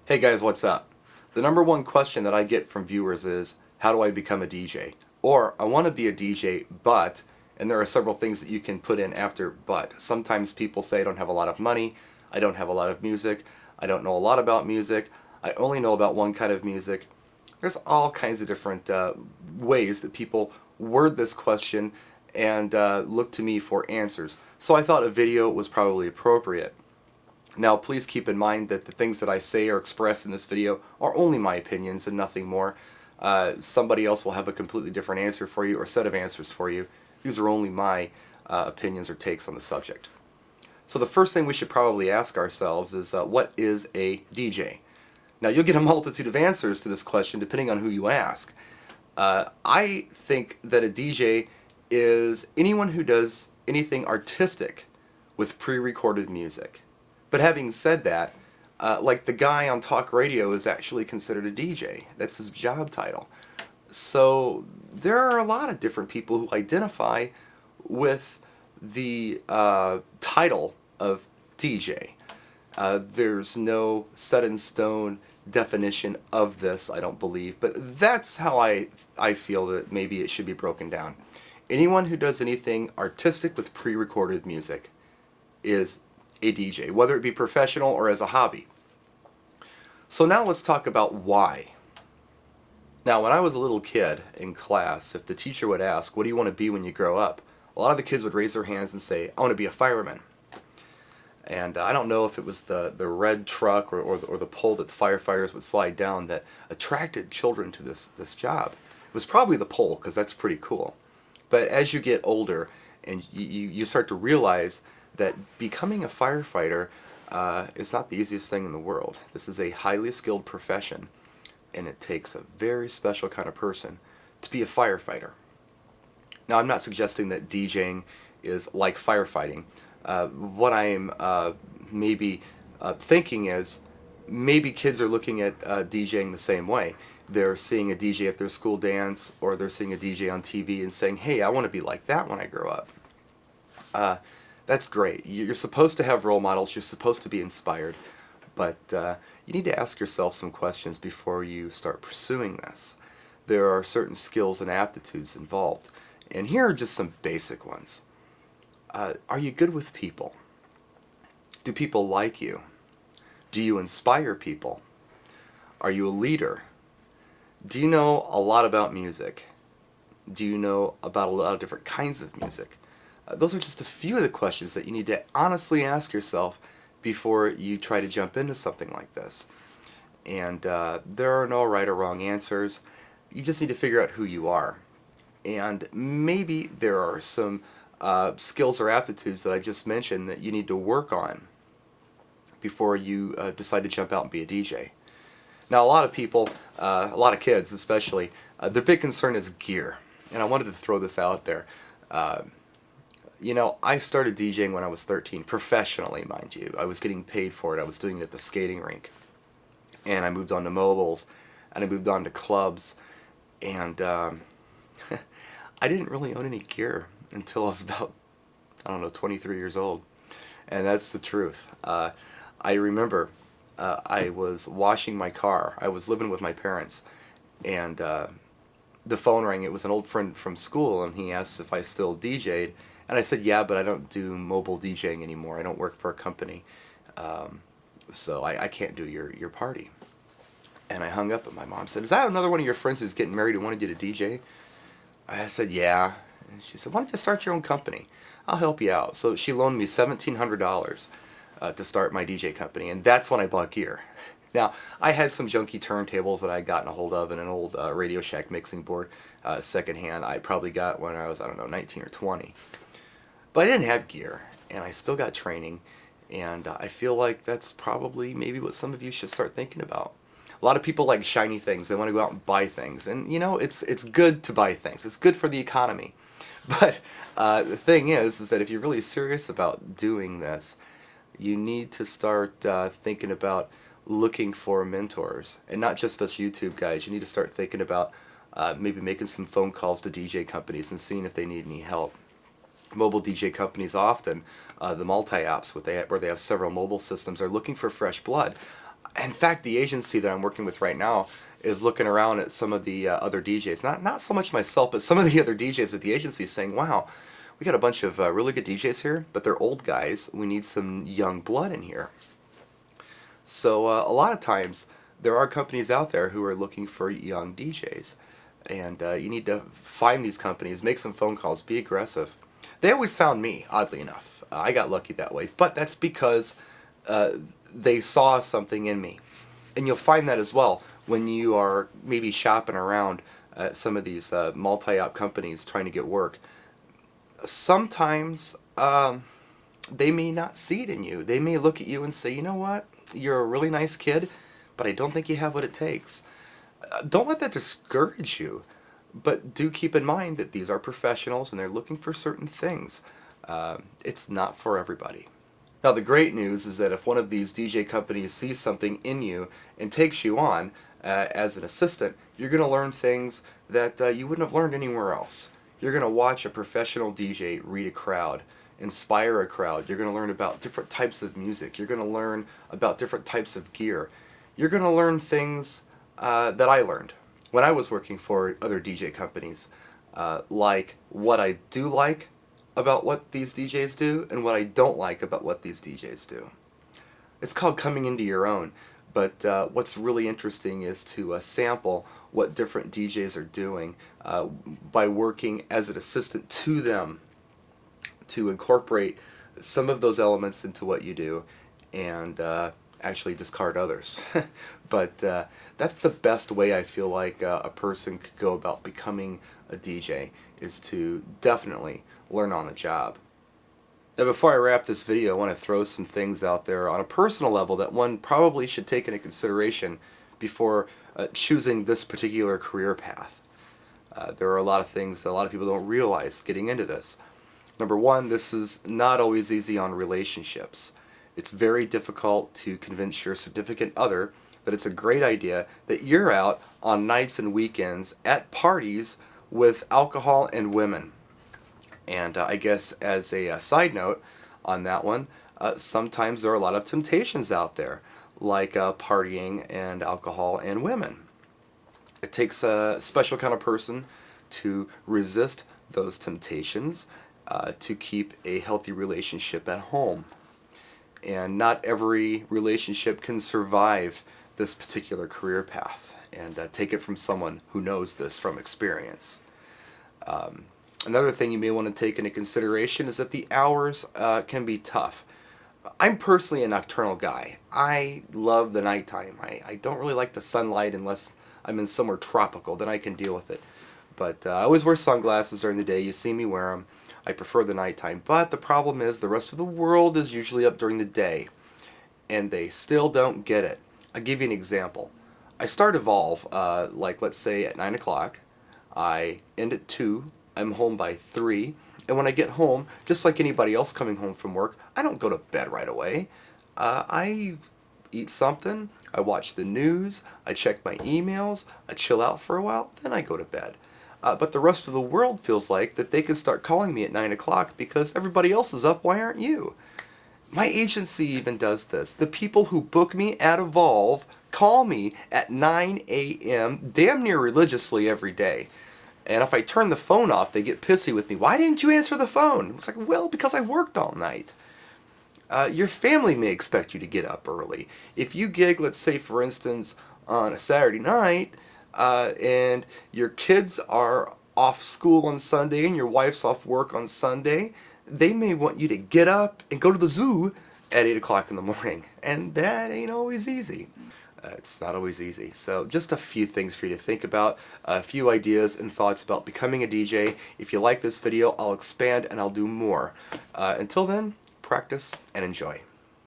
Hey guys, what's up? The number one question that I get from viewers is, how do I become a DJ? Or, I want to be a DJ, but, and there are several things that you can put in after but. Sometimes people say I don't have a lot of money, I don't have a lot of music, I don't know a lot about music, I only know about one kind of music. There's all kinds of different ways that people word this question and look to me for answers. So I thought a video was probably appropriate. Now please keep in mind that the things that I say or express in this video are only my opinions and nothing more. Somebody else will have a completely different answer for you or set of answers for you. These are only my opinions or takes on the subject. So the first thing we should probably ask ourselves is what is a DJ? Now you'll get a multitude of answers to this question depending on who you ask. I think that a DJ is anyone who does anything artistic with pre-recorded music. But having said that, like the guy on talk radio is actually considered a DJ. That's his job title. So there are a lot of different people who identify with the title of DJ. There's no set in stone definition of this, I don't believe, but that's how I feel that maybe it should be broken down. Anyone who does anything artistic with pre-recorded music is a DJ, whether it be professional or as a hobby. So now let's talk about why. Now when I was a little kid in class, if the teacher would ask, what do you want to be when you grow up? A lot of the kids would raise their hands and say, I want to be a fireman. And I don't know if it was the red truck or the pole that the firefighters would slide down that attracted children to this job. It was probably the pole, because that's pretty cool. But as you get older and you start to realize that becoming a firefighter is not the easiest thing in the world. This is a highly skilled profession, and it takes a very special kind of person to be a firefighter. Now, I'm not suggesting that DJing is like firefighting. What I am maybe thinking is maybe kids are looking at DJing the same way. They're seeing a DJ at their school dance, or they're seeing a DJ on TV and saying, hey, I want to be like that when I grow up. That's great. You're supposed to have role models, you're supposed to be inspired, but you need to ask yourself some questions before you start pursuing this. There are certain skills and aptitudes involved, and here are just some basic ones. Are you good with people? Do people like you? Do you inspire people? Are you a leader? Do you know a lot about music? Do you know about a lot of different kinds of music? Those are just a few of the questions that you need to honestly ask yourself before you try to jump into something like this. And there are no right or wrong answers. You just need to figure out who you are. And maybe there are some skills or aptitudes that I just mentioned that you need to work on before you decide to jump out and be a DJ. Now, a lot of people, a lot of kids especially, their big concern is gear. And I wanted to throw this out there. You know, I started DJing when I was 13, professionally, mind you. I was getting paid for it. I was doing it at the skating rink. And I moved on to mobiles, and I moved on to clubs, and I didn't really own any gear until I was about, I don't know, 23 years old. And that's the truth. I remember I was washing my car. I was living with my parents, and the phone rang. It was an old friend from school, and he asked if I still DJ'd. And I said, yeah, but I don't do mobile DJing anymore. I don't work for a company, so I can't do your party. And I hung up, and my mom said, is that another one of your friends who's getting married who wanted you to DJ? I said, yeah. And she said, why don't you start your own company? I'll help you out. So she loaned me $1,700 to start my DJ company, and that's when I bought gear. Now, I had some junky turntables that I had gotten a hold of and an old Radio Shack mixing board secondhand. I probably got when I was, I don't know, 19 or 20. But I didn't have gear, and I still got training, and I feel like that's probably maybe what some of you should start thinking about. A lot of people like shiny things. They want to go out and buy things, and you know, it's good to buy things. It's good for the economy. But the thing is that if you're really serious about doing this, you need to start thinking about looking for mentors, and not just us YouTube guys. You need to start thinking about maybe making some phone calls to DJ companies and seeing if they need any help. Mobile DJ companies often, the multi-apps where they have several mobile systems, are looking for fresh blood. In fact, the agency that I'm working with right now is looking around at some of the other DJs. Not so much myself, but some of the other DJs at the agency saying, "Wow, we got a bunch of really good DJs here, but they're old guys. We need some young blood in here." So a lot of times there are companies out there who are looking for young DJs, and you need to find these companies, make some phone calls, be aggressive. They always found me, oddly enough. I got lucky that way, but that's because they saw something in me. And you'll find that as well when you are maybe shopping around at some of these multi-app companies trying to get work. Sometimes they may not see it in you. They may look at you and say, "You know what? You're a really nice kid, but I don't think you have what it takes." Don't let that discourage you, but do keep in mind that these are professionals and they're looking for certain things. It's not for everybody. Now, the great news is that if one of these DJ companies sees something in you and takes you on as an assistant, you're going to learn things that you wouldn't have learned anywhere else. You're going to watch a professional DJ read a crowd, inspire a crowd. You're going to learn about different types of music. You're going to learn about different types of gear. You're going to learn things that I learned when I was working for other DJ companies, like what I do like about what these DJs do and what I don't like about what these DJs do. It's called coming into your own, but what's really interesting is to sample what different DJs are doing by working as an assistant to them, to incorporate some of those elements into what you do and actually discard others. But that's the best way I feel like a person could go about becoming a DJ, is to definitely learn on the job. Now, before I wrap this video, I want to throw some things out there on a personal level that one probably should take into consideration before choosing this particular career path. There are a lot of things that a lot of people don't realize getting into this. Number one, this is not always easy on relationships. It's very difficult to convince your significant other that it's a great idea that you're out on nights and weekends at parties with alcohol and women. And I guess as a side note on that one, sometimes there are a lot of temptations out there, like partying and alcohol and women. It takes a special kind of person to resist those temptations, to keep a healthy relationship at home. And not every relationship can survive this particular career path. And take it from someone who knows this from experience. Another thing you may want to take into consideration is that the hours can be tough. I'm personally a nocturnal guy. I love the nighttime. I don't really like the sunlight unless I'm in somewhere tropical, then I can deal with it. But I always wear sunglasses during the day. You see me wear them. I prefer the nighttime. But the problem is the rest of the world is usually up during the day, and they still don't get it. I'll give you an example. I start Evolve, like let's say at 9 o'clock. I end at 2. I'm home by 3. And when I get home, just like anybody else coming home from work, I don't go to bed right away. I eat something, I watch the news, I check my emails, I chill out for a while, then I go to bed. But the rest of the world feels like that they can start calling me at 9 o'clock because everybody else is up, why aren't you? My agency even does this. The people who book me at Evolve call me at 9 a.m. damn near religiously every day. And if I turn the phone off, they get pissy with me. "Why didn't you answer the phone?" It's like, well, because I worked all night. Your family may expect you to get up early. If you gig, let's say, for instance, on a Saturday night, and your kids are off school on Sunday and your wife's off work on Sunday, they may want you to get up and go to the zoo at 8 o'clock in the morning. And that ain't always easy. It's not always easy. So just a few things for you to think about, a few ideas and thoughts about becoming a DJ. If you like this video, I'll expand and I'll do more. Until then, practice and enjoy.